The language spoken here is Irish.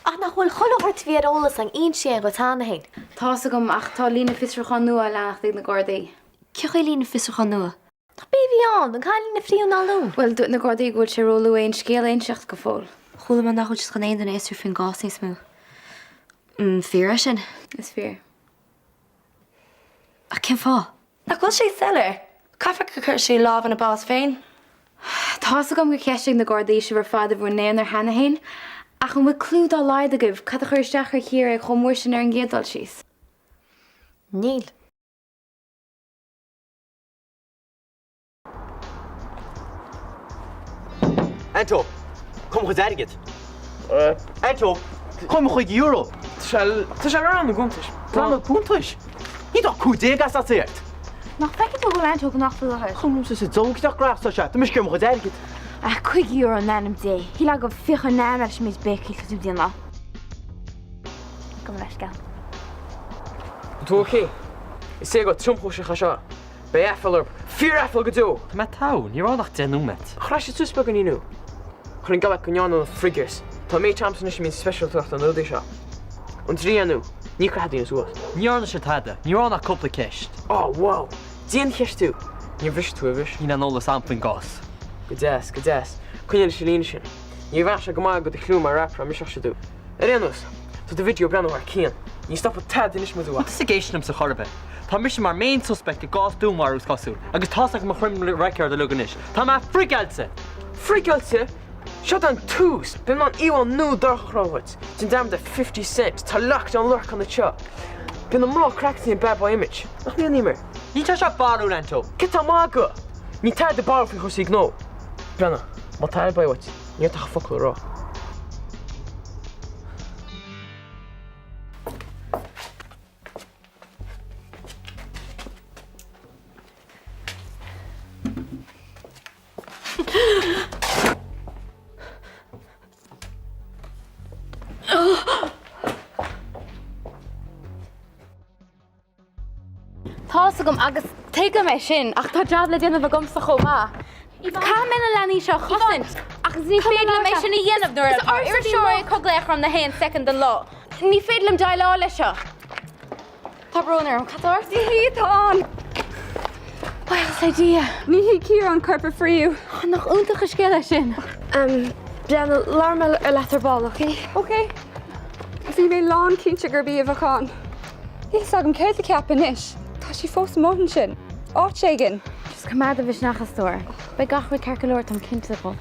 Ach nach bhfuil chollóirt bhíolas an aon sé go tána hain. Tása gom ach tá lína fisrachan nua leanach ag na Gardaí. Ceach lína fisrachan nua. Tá bíhíán an chalína fríú ná lún. Well, dúirt na Gardaí gúil sé róla éon scéal éonseacht go fóil. Chúla man nach chuid gan éon den éasú fin gásí smú. Fíra sin. Is fear. A cin fá? Nach bhfuil sé seller. Cafa go chuir sé láb an na bás féin. Tása gom go ceisiigh na Gardaí se bhar fad a bhfuil néan ar hena hain, ach an bhfuil clúd á laid agah cad a chuir isteach ar chiar ag chomór sin ar an géadal síos. Níl. Anto, kom goed erget. Anto, kom goed euro. Tá sé ran na guntais. Plan puntos. Niet ook goed ding als dat zegt. Nach feici tú go leint go nach fuil a Kom ze dog dat graag zo chat. Mis kom goed erget. ach chuig euro nanam dé. Hí le go ficha ná leis mís becí chu díana. Gom leis gan. Tú oké? Is sé go trompo se cha seo. Bei effel fear effel go dú. Met touw, je wou nog ten met. Chras sé túspa gan inú. Chn gal goán an friggers. Tá mé Champson is mín special tucht an nudé seo. An trí anú, ní hadín sú. Níorna se tade, níorna couple kist. Oh wow. Díon cheist tú. Ní bhris tú bhis. Hí an nóla sampling gas. Go des, go des. Cuine sé líne sin. Ní bhe se go má go de clú mar rapra mis se dú. Aréanús, Tá de video brenn ar cían. Ní stop tad inis mu. Wat is a géisnam sa chorbe? Tá mis mar main suspect a gas dúmarús cosú, agus táach mar chum record a luganis. Tá má frigalse. Frigalte? Seo an tús, bin an íháin nó dorchráhait. Din dam de 50 cent, tá lecht an lurch an na seo. Bin an mrá cracktaí an bad boy image. Nach ní nímer. Ní tá se barú Anto. Ke tá má go? Ní tad de bar fi chusí gó. Brenna, má tail baiwait. Ní tá focail rá. Tása gom agus teige mé sin ach tá dead le déanamh gomsa chomá. Cá mena leanaí seo chosint ach ní féadlam mé sin na dhéanamh nuair ar seoir cogléach ram na haon second an lá. Ní féadlam dá lá lei seo. Tá brúnar an catar? Díán! Bail sé dia. Ní hí cíar an carpa friú. Nach úntacha scéile sin. Brianna larma ar letar ball, okay? Okay. Bhí mé lán cínte gur bí a bhán. Ís agam céir a ceapan is. Tá sí fós mótan sin. Áit sé gin. Just cumad a bhís nachas tóir. Ba gachfuid carcalóir am cinnte go.